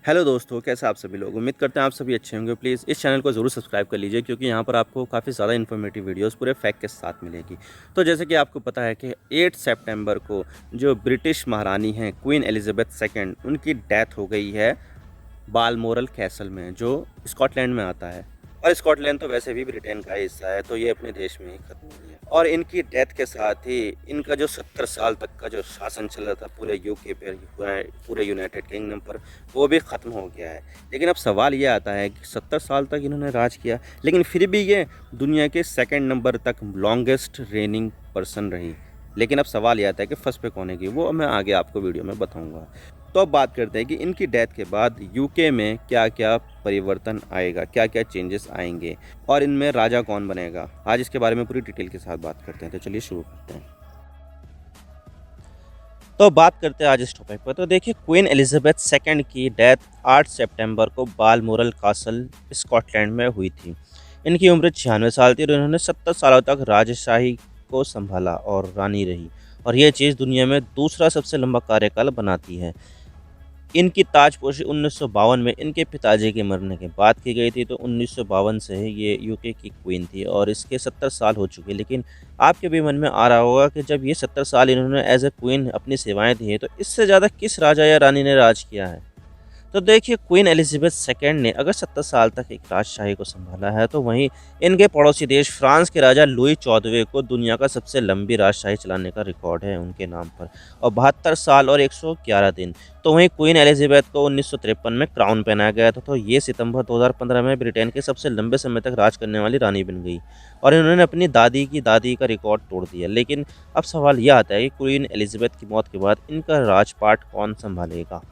Hello दोस्तों, कैसे आप सभी लोग। उम्मीद करते हैं आप सभी अच्छे होंगे। प्लीज़ इस चैनल को ज़रूर सब्सक्राइब कर लीजिए क्योंकि यहाँ पर आपको काफ़ी ज़्यादा इन्फॉर्मेटिव वीडियोस पूरे फैक्ट के साथ मिलेगी। तो जैसे कि आपको पता है कि 8 सितंबर को जो ब्रिटिश महारानी हैं क्वीन एलिजाबेथ सेकंड, उनकी डेथ हो गई है बालमोरल कैसल में, जो स्कॉटलैंड में आता है। और स्कॉटलैंड तो वैसे भी ब्रिटेन का हिस्सा है, तो ये अपने देश में ही खत्म हुई है। और इनकी डेथ के साथ ही इनका जो 70 साल तक का जो शासन चला था पूरे यूके पर, पूरे यूनाइटेड किंगडम पर, वो भी ख़त्म हो गया है। लेकिन अब सवाल ये आता है कि 70 साल तक इन्होंने राज किया, लेकिन फिर भी ये दुनिया के सेकंड नंबर तक लॉन्गेस्ट रेनिंग पर्सन रही। लेकिन अब सवाल ये आता है कि फर्स्ट पे कौन है, वो मैं आगे आपको वीडियो में बताऊंगा। तो अब बात करते हैं कि इनकी डेथ के बाद यूके में क्या क्या परिवर्तन आएगा, क्या क्या चेंजेस आएंगे और इनमें राजा कौन बनेगा। आज इसके बारे में पूरी डिटेल के साथ बात करते हैं, तो चलिए शुरू करते हैं। तो बात करते हैं आज इस टॉपिक पर। तो देखिए, क्वीन एलिजाबेथ सेकंड की डेथ 8 सितंबर को बालमोरल कासल स्कॉटलैंड में हुई थी। इनकी उम्र 96 साल थी और इन्होंने 70 सालों तक राजशाही को संभाला और रानी रही, और यह चीज़ दुनिया में दूसरा सबसे लंबा कार्यकाल बनाती है। इनकी ताजपोशी 1952 में इनके पिताजी के मरने के बाद की गई थी। तो 1952 से ये यूके की क्वीन थी और इसके 70 साल हो चुके। लेकिन आपके भी मन में आ रहा होगा कि जब ये 70 साल इन्होंने एज ए क्वीन अपनी सेवाएं दी हैं, तो इससे ज़्यादा किस राजा या रानी ने राज किया है। तो देखिए, क्वीन एलिजाबेथ सेकंड ने अगर 70 साल तक एक राजशाही को संभाला है, तो वहीं इनके पड़ोसी देश फ्रांस के राजा लुई 14वें को दुनिया का सबसे लंबी राजशाही चलाने का रिकॉर्ड है उनके नाम पर, और 72 साल और 111 दिन। तो वहीं क्वीन एलिजाबेथ को 1953 में क्राउन पहनाया गया था। तो ये सितंबर 2015 में ब्रिटेन के सबसे लंबे समय तक राज करने वाली रानी बन गई, और इन्होंने अपनी दादी की दादी का रिकॉर्ड तोड़ दिया। लेकिन अब सवाल यह आता है कि क्वीन एलिजाबेथ की मौत के बाद इनका राजपाट कौन संभालेगा।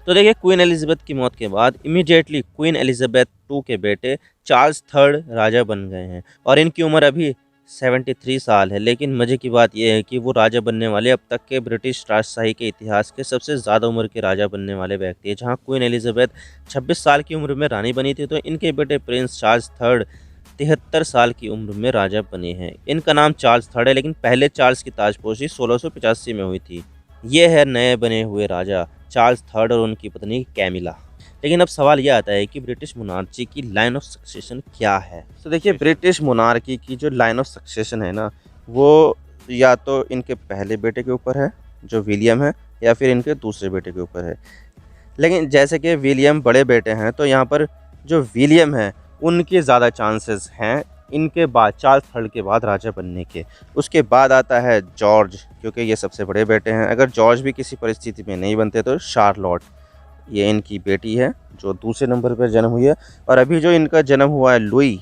तो देखिए, क्वीन एलिजाबेथ की मौत के बाद इमीडिएटली क्वीन एलिजाबेथ टू के बेटे चार्ल्स थर्ड राजा बन गए हैं, और इनकी उम्र अभी 73 साल है। लेकिन मज़े की बात यह है कि वो राजा बनने वाले अब तक के ब्रिटिश राजशाही के इतिहास के सबसे ज़्यादा उम्र के राजा बनने वाले व्यक्ति हैं। जहाँ क्वीन एलिजाबेथ 26 साल की उम्र में रानी बनी थी, तो इनके बेटे प्रिंस चार्ल्स थर्ड 73 साल की उम्र में राजा बने हैं। इनका नाम चार्ल्स थर्ड है, लेकिन पहले चार्ल्स की ताजपोशी 1685 में हुई थी। ये है नए बने हुए राजा चार्ल्स थर्ड और उनकी पत्नी कैमिला। लेकिन अब सवाल यह आता है कि ब्रिटिश मोनार्ची की लाइन ऑफ सक्सेशन क्या है। तो देखिए, ब्रिटिश मोनार्की की जो लाइन ऑफ सक्सेशन है ना, वो या तो इनके पहले बेटे के ऊपर है जो विलियम है, या फिर इनके दूसरे बेटे के ऊपर है। लेकिन जैसे कि विलियम बड़े बेटे हैं, तो यहाँ पर जो विलियम है उनके ज़्यादा चांसेस हैं इनके बाद, चार्ल्स थर्ड के बाद राजा बनने के। उसके बाद आता है जॉर्ज, क्योंकि ये सबसे बड़े बेटे हैं। अगर जॉर्ज भी किसी परिस्थिति में नहीं बनते, तो शार्लोट, ये इनकी बेटी है जो दूसरे नंबर पर जन्म हुई है। और अभी जो इनका जन्म हुआ है लुई,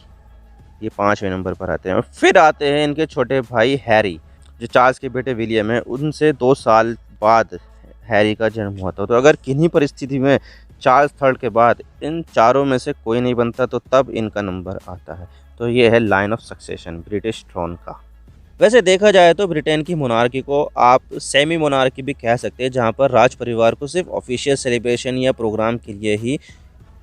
ये 5वें नंबर पर आते हैं। और फिर आते हैं इनके छोटे भाई हैरी, जो चार्ल्स के बेटे विलियम है, उनसे 2 साल बाद हैरी का जन्म हुआ था। तो अगर किन्हीं परिस्थिति में चार्ल्स थर्ड के बाद इन चारों में से कोई नहीं बनता, तो तब इनका नंबर आता है। तो ये है line of succession British throne का। वैसे देखा जाए तो ब्रिटेन की मोनार्की को आप सेमी मोनार्की भी कह सकते हैं, जहाँ पर राज परिवार को सिर्फ ऑफिशियल सेलिब्रेशन या प्रोग्राम के लिए ही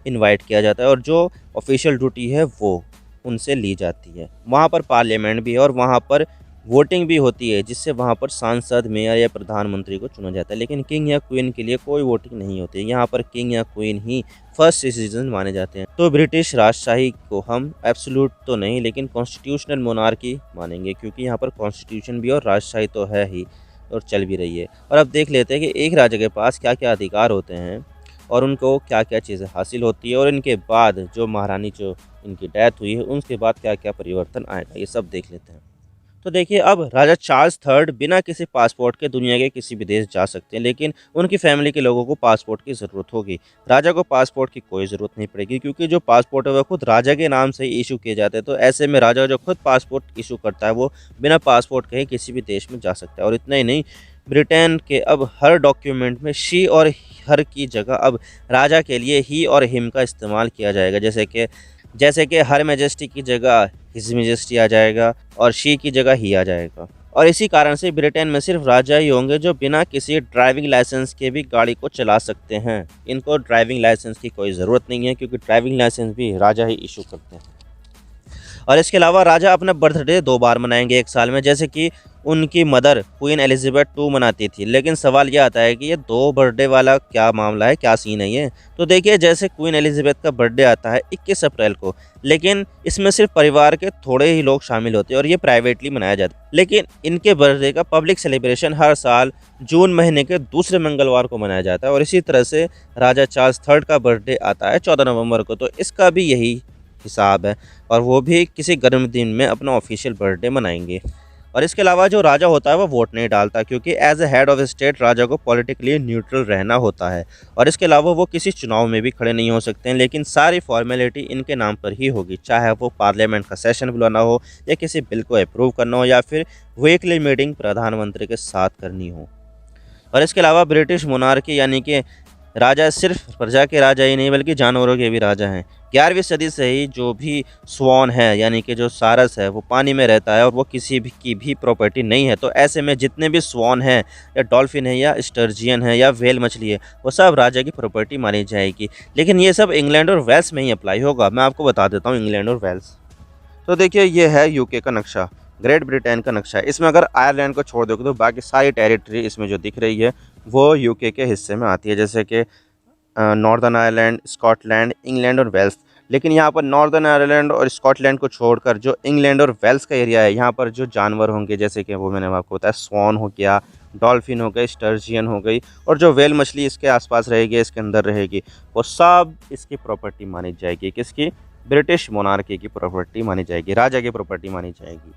इनवाइट किया जाता है, और जो ऑफिशियल ड्यूटी है वो उनसे ली जाती है। वहाँ पर पार्लियामेंट भी है और वहाँ पर वोटिंग भी होती है, जिससे वहाँ पर सांसद, मेयर या प्रधानमंत्री को चुना जाता है। लेकिन किंग या क्वीन के लिए कोई वोटिंग नहीं होती है। यहाँ पर किंग या क्वीन ही फर्स्ट सिटीजन माने जाते हैं। तो ब्रिटिश राजशाही को हम एब्सोल्यूट तो नहीं, लेकिन कॉन्स्टिट्यूशनल मोनार्की मानेंगे, क्योंकि यहाँ पर कॉन्स्टिट्यूशन भी और राजशाही तो है ही और चल भी रही है। और अब देख लेते हैं कि एक राजा के पास क्या क्या अधिकार होते हैं और उनको क्या क्या चीज़ें हासिल होती है, और इनके बाद जो महारानी जो इनकी डेथ हुई है उसके बाद क्या क्या परिवर्तन आएगा, ये सब देख लेते हैं। तो देखिए, अब राजा चार्ल्स थर्ड बिना किसी पासपोर्ट के दुनिया के किसी भी देश जा सकते हैं, लेकिन उनकी फैमिली के लोगों को पासपोर्ट की ज़रूरत होगी। राजा को पासपोर्ट की कोई ज़रूरत नहीं पड़ेगी, क्योंकि जो पासपोर्ट है वह खुद राजा के नाम से इशू किए जाते हैं। तो ऐसे में राजा जो खुद पासपोर्ट इशू करता है, वो बिना पासपोर्ट के ही किसी भी देश में जा सकता है। और इतना ही नहीं, ब्रिटेन के अब हर डॉक्यूमेंट में शी और हर की जगह अब राजा के लिए ही और हिम का इस्तेमाल किया जाएगा। जैसे कि हर मैजेस्टी की जगह हिज मैजेस्टी आ जाएगा और शी की जगह ही आ जाएगा। और इसी कारण से ब्रिटेन में सिर्फ राजा ही होंगे जो बिना किसी ड्राइविंग लाइसेंस के भी गाड़ी को चला सकते हैं। इनको ड्राइविंग लाइसेंस की कोई ज़रूरत नहीं है, क्योंकि ड्राइविंग लाइसेंस भी राजा ही इशू करते हैं। और इसके अलावा राजा अपना बर्थडे 2 बार मनाएंगे एक साल में, जैसे कि उनकी मदर क्वीन एलिजाबेथ II मनाती थी। लेकिन सवाल ये आता है कि ये 2 बर्थडे वाला क्या मामला है, क्या सीन है ये? तो देखिए, जैसे क्वीन एलिजाबेथ का बर्थडे आता है 21 अप्रैल को, लेकिन इसमें सिर्फ परिवार के थोड़े ही लोग शामिल होते हैं और ये प्राइवेटली मनाया जाता है। लेकिन इनके बर्थडे का पब्लिक सेलिब्रेशन हर साल जून महीने के दूसरे मंगलवार को मनाया जाता है और इसी तरह से राजा चार्ल्स III का बर्थडे आता है 14 नवंबर को। तो इसका भी यही हिसाब है और वो भी किसी गर्म दिन में अपना ऑफिशियल बर्थडे मनाएंगे। और इसके अलावा जो राजा होता है वो वोट नहीं डालता, क्योंकि as a head of state राजा को पॉलिटिकली न्यूट्रल रहना होता है। और इसके अलावा वो किसी चुनाव में भी खड़े नहीं हो सकते हैं, लेकिन सारी फॉर्मेलिटी इनके नाम पर ही होगी, चाहे वो पार्लियामेंट का सेशन बुलाना हो या किसी बिल को अप्रूव करना हो या फिर वीकली मीटिंग प्रधानमंत्री के साथ करनी हो। और इसके अलावा ब्रिटिश मोनार्की यानी कि राजा सिर्फ प्रजा के राजा ही नहीं बल्कि जानवरों के भी राजा हैं। 11वीं सदी से ही जो भी स्वान है यानी कि जो सारस है वो पानी में रहता है और वो किसी भी की भी प्रॉपर्टी नहीं है। तो ऐसे में जितने भी स्वान हैं या डॉल्फिन है या स्टर्जियन है या व्हेल मछली है वो सब राजा की प्रॉपर्टी मानी जाएगी। लेकिन ये सब इंग्लैंड और वेल्स में ही अप्लाई होगा। मैं आपको बता देता हूँ इंग्लैंड और वेल्स। तो देखिए, ये है यूके का नक्शा, ग्रेट ब्रिटेन का नक्शा है। इसमें अगर आयरलैंड को छोड़ दोगे तो बाकी सारी टेरिटरी इसमें जो दिख रही है वो यूके के हिस्से में आती है, जैसे कि नॉर्दर्न आयरलैंड, स्कॉटलैंड, इंग्लैंड और वेल्स। लेकिन यहाँ पर नॉर्दर्न आयरलैंड और स्कॉटलैंड को छोड़कर जो इंग्लैंड और वेल्स का एरिया है, यहाँ पर जो जानवर होंगे जैसे कि वो मैंने आपको बताया, स्वान हो गया, डॉल्फिन हो गई, स्टर्जियन हो गई और जो व्हेल मछली इसके आसपास रहेगी, इसके अंदर रहेगी, वो सब इसकी प्रॉपर्टी मानी जाएगी। किसकी? ब्रिटिश मोनार्की की प्रॉपर्टी मानी जाएगी, राजा की प्रॉपर्टी मानी जाएगी।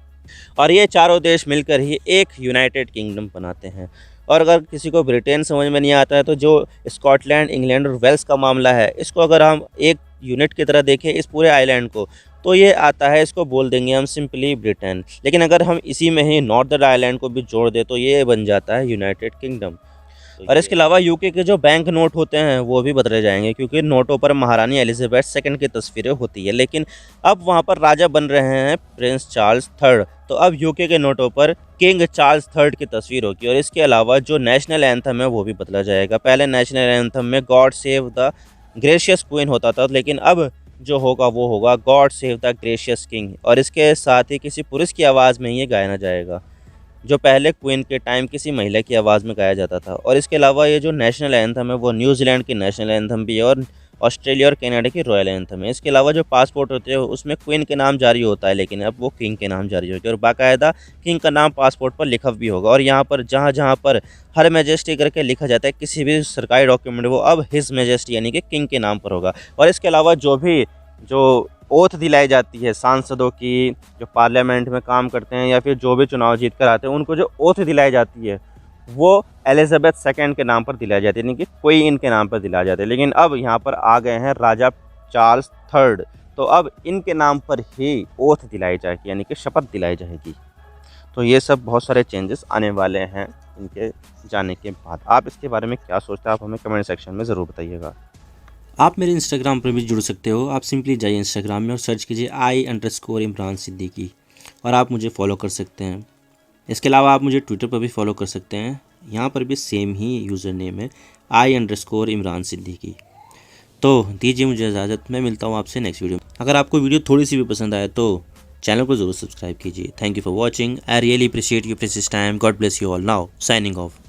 और ये चारों देश मिलकर ही एक यूनाइटेड किंगडम बनाते हैं। और अगर किसी को ब्रिटेन समझ में नहीं आता है तो जो स्कॉटलैंड, इंग्लैंड और वेल्स का मामला है, इसको अगर हम एक यूनिट की तरह देखें इस पूरे आइलैंड को, तो ये आता है, इसको बोल देंगे हम सिंपली ब्रिटेन। लेकिन अगर हम इसी में ही नॉर्दर्न आइलैंड को भी जोड़ दें तो ये बन जाता है यूनाइटेड किंगडम। और इसके अलावा यूके के जो बैंक नोट होते हैं वो भी बदले जाएंगे, क्योंकि नोटों पर महारानी एलिजाबेथ II की तस्वीरें होती है। लेकिन अब वहाँ पर राजा बन रहे हैं प्रिंस चार्ल्स III। तो अब यूके के नोटों पर किंग चार्ल्स III की तस्वीर होगी। और इसके अलावा जो नेशनल एंथम है वो भी बदला जाएगा। पहले नेशनल एंथम में God save the gracious queen होता था, लेकिन अब जो होगा वो होगा God save the gracious king. और इसके साथ ही किसी पुरुष की आवाज़ में ये गाया जाएगा, जो पहले क्वीन के टाइम किसी महिला की आवाज़ में गाया जाता था। और इसके अलावा ये जो नेशनल एंथम है वो न्यूजीलैंड की नेशनल एंथम भी है और ऑस्ट्रेलिया और कनाडा की रॉयल एंथम है। इसके अलावा जो पासपोर्ट होते हैं उसमें क्वीन के नाम जारी होता है, लेकिन अब वो किंग के नाम जारी होगी और बाकायदा किंग का नाम पासपोर्ट पर लिखा भी होगा। और यहाँ पर जहाँ जहाँ पर हर मैजेस्टी करके लिखा जाता है किसी भी सरकारी डॉक्यूमेंट, वो अब हिज मैजेस्टी यानी कि किंग के नाम पर होगा। और इसके अलावा जो ओथ दिलाई जाती है सांसदों की, जो पार्लियामेंट में काम करते हैं या फिर जो भी चुनाव जीत कर आते हैं, उनको जो ओथ दिलाई जाती है वो एलिजाबेथ II के नाम पर दिलाई जाती है, यानी कि कोई इनके नाम पर दिलाई जाती है। लेकिन अब यहाँ पर आ गए हैं राजा चार्ल्स III, तो अब इनके नाम पर ही ओथ दिलाई जाएगी, यानी कि शपथ दिलाई जाएगी। तो ये सब बहुत सारे चेंजेस आने वाले हैं इनके जाने के बाद। आप इसके बारे में क्या सोचते हैं, आप हमें कमेंट सेक्शन में ज़रूर बताइएगा। आप मेरे इंस्टाग्राम पर भी जुड़ सकते हो। आप सिंपली जाइए इंस्टाग्राम में और सर्च कीजिए I_इमरान सिद्दीकी और आप मुझे फॉलो कर सकते हैं। इसके अलावा आप मुझे ट्विटर पर भी फॉलो कर सकते हैं, यहाँ पर भी सेम ही यूज़र नेम है I_इमरान सिद्दीकी। तो दीजिए मुझे इजाज़त, मैं मिलता हूँ आपसे नेक्स्ट वीडियो में। अगर आपको वीडियो थोड़ी सी भी पसंद आए तो चैनल को ज़रूर सब्सक्राइब कीजिए। Thank you for watching. I really appreciate you precious time. God bless you all. Now signing off.